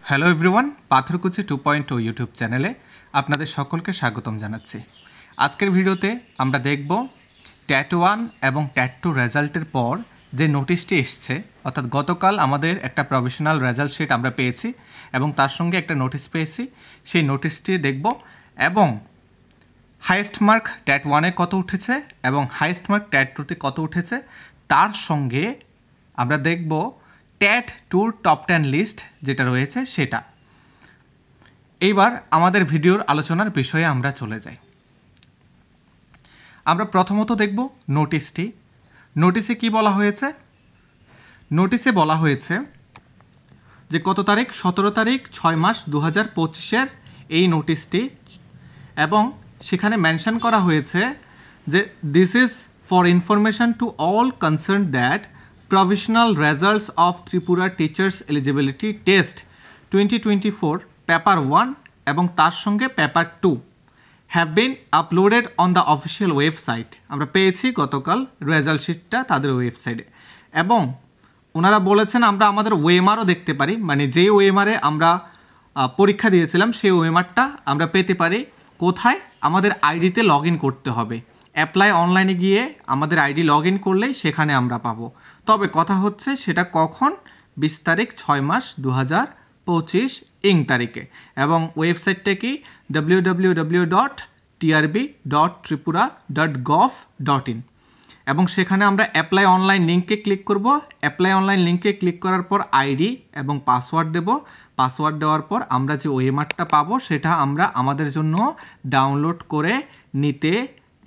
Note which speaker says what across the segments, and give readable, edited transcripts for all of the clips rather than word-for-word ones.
Speaker 1: Hello everyone, পাথরকুচি 2.0 YouTube চ্যানেলে আপনাদের সকলকে স্বাগতম জানাচ্ছি। আজকের ভিডিওতে আমরা দেখব ট্যাট 1 এবং ট্যাট 2 রেজাল্টের পর যে নোটিশটি এসছে, অর্থাৎ গতকাল আমাদের একটা প্রভিশনাল রেজাল্ট শিট আমরা পেয়েছি এবং তার সঙ্গে একটা নোটিশ পেয়েছি। সেই নোটিশটি দেখব এবং হাইয়েস্ট মার্ক ট্যাট 1-এ কত উঠেছে এবং হাইয়েস্ট মার্ক ট্যাট 2-তে কত উঠেছে, তার সঙ্গে আমরা দেখব ট্যাট 2-র টপ 10 লিস্ট যেটা রয়েছে সেটা। এইবার আমাদের ভিডিওর আলোচনার বিষয়ে আমরা চলে যাই। আমরা প্রথমত দেখব নোটিশটি। নোটিশে কি বলা হয়েছে? নোটিশে বলা হয়েছে যে কত তারিখ, 17 তারিখ 6 মাস 2025-এর এই নোটিশটি, এবং সেখানে মেনশন করা হয়েছে যে this is for information to all concern that provisional results of Tripura Teachers Eligibility Test 2024 paper 1 এবং তার সঙ্গে paper 2 have been uploaded on the official website। আমরা পেয়েছি গতকাল রেজাল্ট শিটটা তাদের ওয়েবসাইটে, এবং ওনারা বলেছেন আমরা আমাদের ওএমআরও দেখতে পারি, মানে যে ওএমআরে আমরা পরীক্ষা দিয়েছিলাম সেই ওএমআরটা আমরা পেতে পারি। কোথায়? আমাদের আইডিতে লগ ইন করতে হবে। অ্যাপ্লাই অনলাইনে গিয়ে আমাদের আইডি লগ ইন করলেই সেখানে আমরা পাবো। তবে কথা হচ্ছে সেটা কখন? 20 তারিখ 6 মাস 2025 তারিখে, এবং ওয়েবসাইটটা কি www.trb.tripura.gov.in, এবং সেখানে আমরা অ্যাপ্লাই অনলাইন লিঙ্কে ক্লিক করব। অ্যাপ্লাই অনলাইন লিঙ্কে ক্লিক করার পর আইডি এবং পাসওয়ার্ড দেব। পাসওয়ার্ড দেওয়ার পর আমরা যে ওএমআরটা পাবো সেটা আমরা আমাদের জন্য ডাউনলোড করে নিতে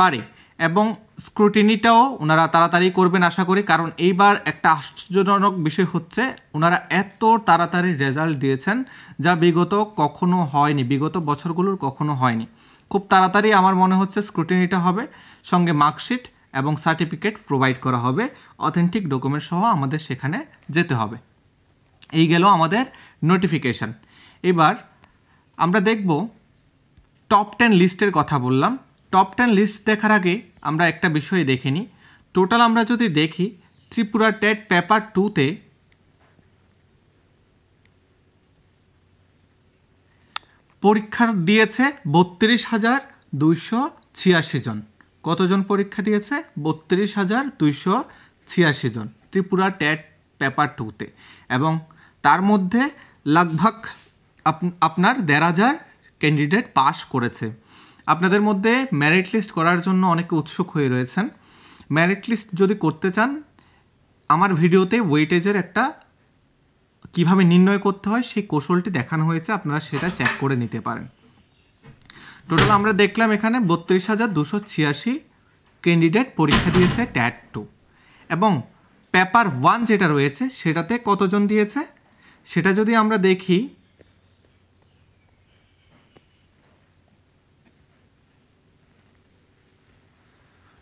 Speaker 1: পারি, এবং স্ক্রুটিনিটাও ওনারা তাড়াতাড়ি করবেন আশা করি, কারণ এইবার একটা আশ্চর্যজনক বিষয় হচ্ছে ওনারা এত তাড়াতাড়ি রেজাল্ট দিয়েছেন যা বিগত কখনো হয়নি, বিগত বছরগুলোর কখনো হয়নি। খুব তাড়াতাড়ি আমার মনে হচ্ছে স্ক্রুটিনিটা হবে, সঙ্গে মার্কশিট এবং সার্টিফিকেট প্রোভাইড করা হবে, অথেন্টিক ডকুমেন্ট সহ আমাদের সেখানে যেতে হবে। এই গেল আমাদের নোটিফিকেশান। এবার আমরা দেখব টপ 10 লিস্টের কথা বললাম। টপ 10 লিস্ট দেখার আগে আমরা একটা বিষয় দেখে নিই। টোটাল আমরা যদি দেখি ত্রিপুরা টেট পেপার 2-তে পরীক্ষা দিয়েছে 32,286 জন। কতজন পরীক্ষা দিয়েছে? 32,286 জন ত্রিপুরা টেট পেপার 2-তে, এবং তার মধ্যে লগভগ আপনার 1,500 ক্যান্ডিডেট পাস করেছে। আপনাদের মধ্যে মেরিট লিস্ট করার জন্য অনেকে উৎসুক হয়ে রয়েছেন। মেরিট লিস্ট যদি করতে চান, আমার ভিডিওতে ওয়েটেজের একটা কিভাবে নির্ণয় করতে হয় সেই কৌশলটি দেখানো হয়েছে, আপনারা সেটা চেক করে নিতে পারেন। টোটাল আমরা দেখলাম এখানে 32,286 ক্যান্ডিডেট পরীক্ষা দিয়েছে ট্যাট 2, এবং পেপার 1 যেটা রয়েছে সেটাতে কতজন দিয়েছে সেটা যদি আমরা দেখি,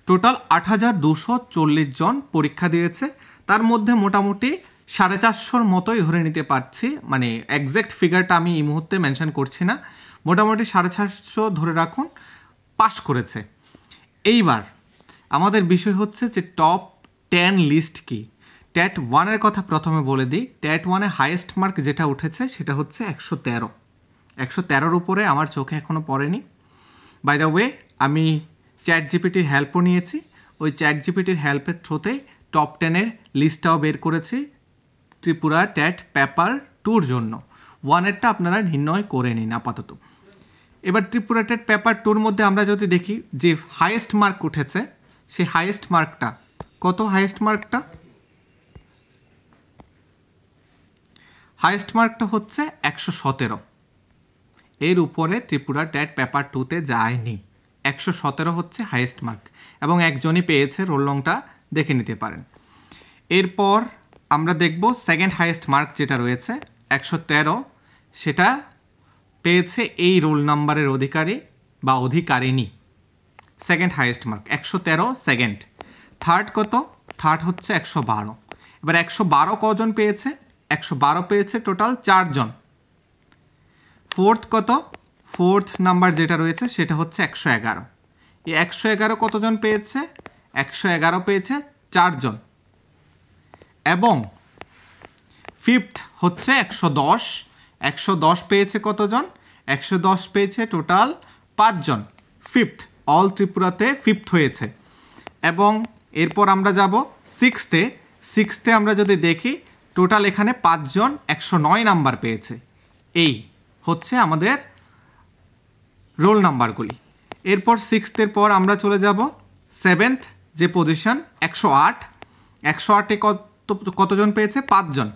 Speaker 1: টোটাল 8,240 জন পরীক্ষা দিয়েছে। তার মধ্যে মোটামুটি 450 মতোই ধরে নিতে পারছি, মানে একজ্যাক্ট ফিগারটা আমি এই মুহূর্তে মেনশন করছি না, মোটামুটি 450 ধরে রাখুন পাস করেছে। এইবার আমাদের বিষয় হচ্ছে যে টপ 10 লিস্ট কি। ট্যাট 1-এর কথা প্রথমে বলে দিই। ট্যাট 1-এ হাইয়েস্ট মার্ক যেটা উঠেছে সেটা হচ্ছে 113। 113-র উপরে আমার চোখে এখনও পড়েনি। বাই দ্য ওয়ে, আমি চ্যাট জিপিটির হেল্পও নিয়েছি। ওই চ্যাট জিপিটির হেল্পের থ্রুতে টপ 10-এর লিস্টটাও বের করেছি ত্রিপুরা ট্যাট পেপার 2-র জন্য। 1-এরটা আপনারা নির্ণয় করে নিন আপাতত। এবার ত্রিপুরা ট্যাট পেপার 2-র মধ্যে আমরা যদি দেখি যে হাইয়েস্ট মার্ক উঠেছে, সেই হাইয়েস্ট মার্কটা কত? হাইয়েস্ট মার্কটা হচ্ছে 117। এর উপরে ত্রিপুরা ট্যাট পেপার 2-তে যায়নি। 117 হচ্ছে হাইয়েস্ট মার্ক, এবং একজনই পেয়েছে, রোল নংটা দেখে নিতে পারেন। এরপর আমরা দেখব সেকেন্ড হাইয়েস্ট মার্ক যেটা রয়েছে 113, সেটা পেয়েছে এই রোল নাম্বারের অধিকারী বা অধিকারিণী। Second highest mark 113 second. Third কত? থার্ড হচ্ছে 112। এবার 112 কজন পেয়েছে? 112 পেয়েছে টোটাল 4 জন। ফোর্থ কত? ফোর্থ নাম্বার যেটা রয়েছে সেটা হচ্ছে 111। এই 111 কতজন পেয়েছে? 111 পেয়েছে 4 জন, এবং ফিফথ হচ্ছে 110, 110 পেয়েছে কতজন? 110 পেয়েছে টোটাল 5 জন। ফিফথ, অল ত্রিপুরাতে ফিফথ হয়েছে। এবং এরপর আমরা যাব সিক্সথে। সিক্সথে আমরা যদি দেখি টোটাল এখানে 5 জন 109 নাম্বার পেয়েছে। এই হচ্ছে আমাদের রোল নাম্বারগুলি। এরপর সিক্সথের পর আমরা চলে যাব সেভেন্থ যে পজিশন 108। 108-এ কতজন পেয়েছে? 5 জন।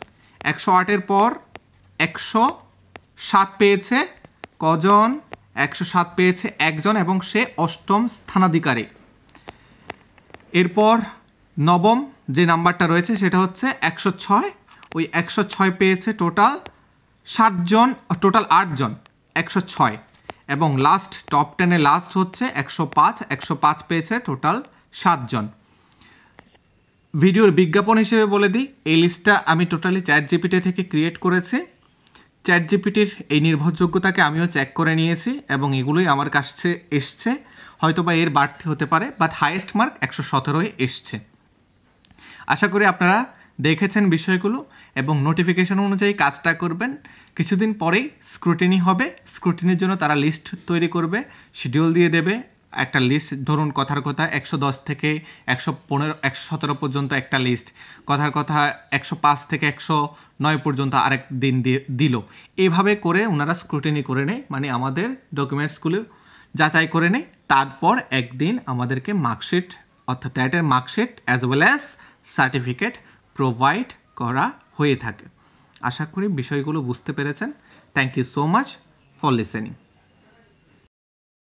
Speaker 1: 108-এর পর 107 পেয়েছে কজন? 107 পেয়েছে একজন এবং সে অষ্টম স্থানাধিকারী। এরপর নবম যে নাম্বারটা রয়েছে সেটা হচ্ছে 106। ওই 106 পেয়েছে টোটাল 7 জন, টোটাল 8 জন 106। এবং লাস্ট টপ 10-এ লাস্ট হচ্ছে 105। 105 পেয়েছে টোটাল 7 জন। ভিডিওর বিজ্ঞাপন হিসেবে বলে দিই, এই লিস্টটা আমি টোটালি চ্যাটজিপিটি থেকে ক্রিয়েট করেছি। চ্যাটজিপিটির এই নির্ভরযোগ্যতাকে আমিও চেক করে নিয়েছি এবং এগুলোই আমার কাছে এসছে। হয়তোবা এর বাড়তি হতে পারে, বাট হাইয়েস্ট মার্ক 117 এসছে। আশা করি আপনারা দেখেছেন বিষয়গুলো এবং নোটিফিকেশন অনুযায়ী কাজটা করবেন। কিছুদিন পরেই স্ক্রুটিনি হবে। স্ক্রুটিনির জন্য তারা লিস্ট তৈরি করবে, শিডিউল দিয়ে দেবে। একটা লিস্ট, ধরুন কথার কথা 110 থেকে 115 117 পর্যন্ত একটা লিস্ট, কথার কথা 105 থেকে 109 পর্যন্ত আরেক দিন দিল। এইভাবে করে ওনারা স্ক্রুটিনি করে নেয়, মানে আমাদের ডকুমেন্টসগুলো যাচাই করে নেয়। তারপর একদিন আমাদেরকে মার্কশিট, অর্থাৎ ট্যাটের marksheet as well as certificate provide করা হয়ে থাকে। আশা করি বিষয়গুলো বুঝতে পেরেছেন। Thank you so much for listening.